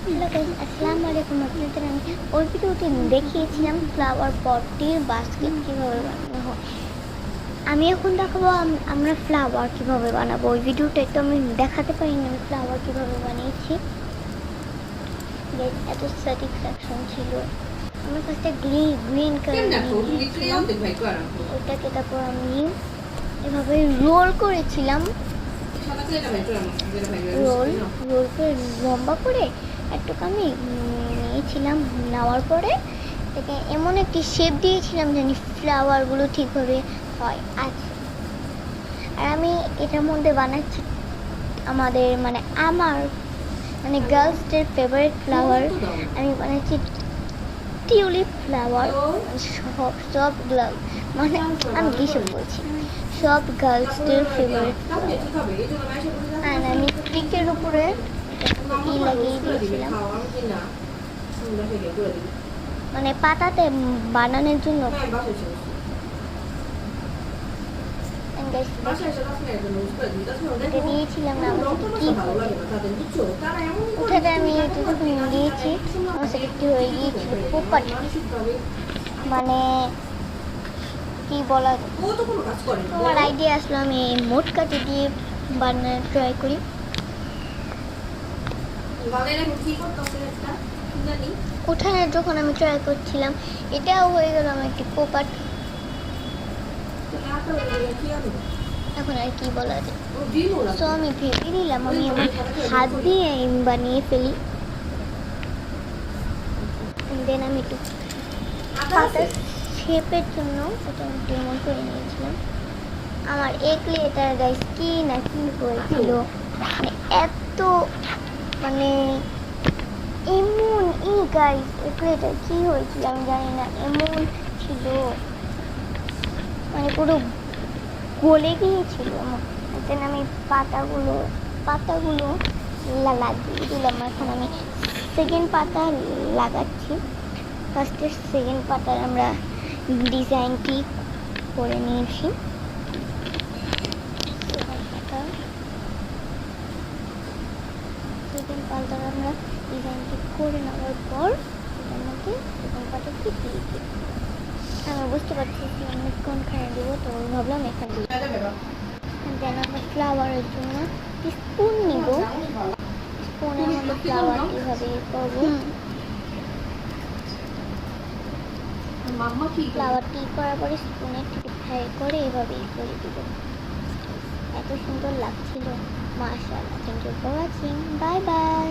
Hello guys, আসসালামু আলাইকুম। আপনাদের আমি ওই ভিডিওতে দেখিয়েছিলাম ফ্লাওয়ার পটটির বাস্কেট কীভাবে বানানো হয়। আমি এখন দেখাবো আমরা ফ্লাওয়ার কীভাবে বানাবো। ওই ভিডিওটা একটু আমি দেখাতে পারিনি আমি ফ্লাওয়ার কীভাবে বানিয়েছি। এত স্যাটিসফ্যাকশন ছিল। আমার ফার্স্টে গ্রিন কালার নিয়েছিলাম, ওটাকে তারপর আমি এভাবে রোল করেছিলাম। রোল করে লম্বা করে একটু আমি নিয়েছিলাম। নেওয়ার পরে এটাকে এমন একটি শেপ দিয়েছিলাম যেন ফ্লাওয়ারগুলো ঠিকভাবে হয়। আচ্ছা, আর আমি এটার মধ্যে বানাচ্ছি আমাদের আমার গার্লসদের ফেভারিট ফ্লাওয়ার। আমি বানাচ্ছি টিউলিপ ফ্লাওয়ার। সব গার্লস আমি কিসব বলছি, সব গার্লসদের ফেভারিট ফ্লাওয়ার। আমি কেকের উপরে লাগিয়ে দিয়েছিলাম, পাতাতে বানানোর জন্য। দিয়েছিলাম না, ওটাতে আমি দিয়েছি, আমার সাথে একটি হয়ে গিয়েছিল পোপাট, কি বলা, তোমার আইডিয়া আসলো। আমি মোট কাটে দিয়ে বানানোর ট্রাই করি। ওঠানে যখন আমি ট্রাই করছিলাম, এটাও হয়ে গেল আমার একটি পোপাট। এখন আর কি বলা যায়, তো আমি ভেবে নিলাম আমি আমার হাত দিয়ে বানিয়ে ফেলি। দেন আমি একটু পাতার শেপের জন্য ওটা আমি ডেমন করে নিয়েছিলাম। আমার এটার গাইস কি না কি হয়েছিল, এত এমন গাইস এটা কি হয়েছিল আমি জানি না, এমন ছিল পুরো গলে গিয়েছিল। দেন আমি পাতাগুলো লাগিয়ে দিলাম। এখন আমি সেকেন্ড পাতা লাগাচ্ছি। ফার্স্টের সেকেন্ড পাতার আমরা ডিজাইনটি করে নিয়েছি। সেকেন্ড পাতার আমরা ডিজাইনটি করে নেওয়ার পর এটার মধ্যে সেকেন্ড পাতাটি দিয়ে দিই। আমি বুঝতে পারছি যে আমি কোনখানে দেবো, তো ভাবলাম এখানে দিব। দেন আমরা ফ্লাওয়ারের জন্য স্পুন নিব, স্পুনের মধ্যে ফ্লাওয়ার কীভাবে করবো। ফ্লাওয়ারটি করার পরে স্পুনে ফ্রাই করে এভাবেই করে দিব। এত সুন্দর লাগছিল, মাশাআল্লাহ। Thank you for watching, bye by.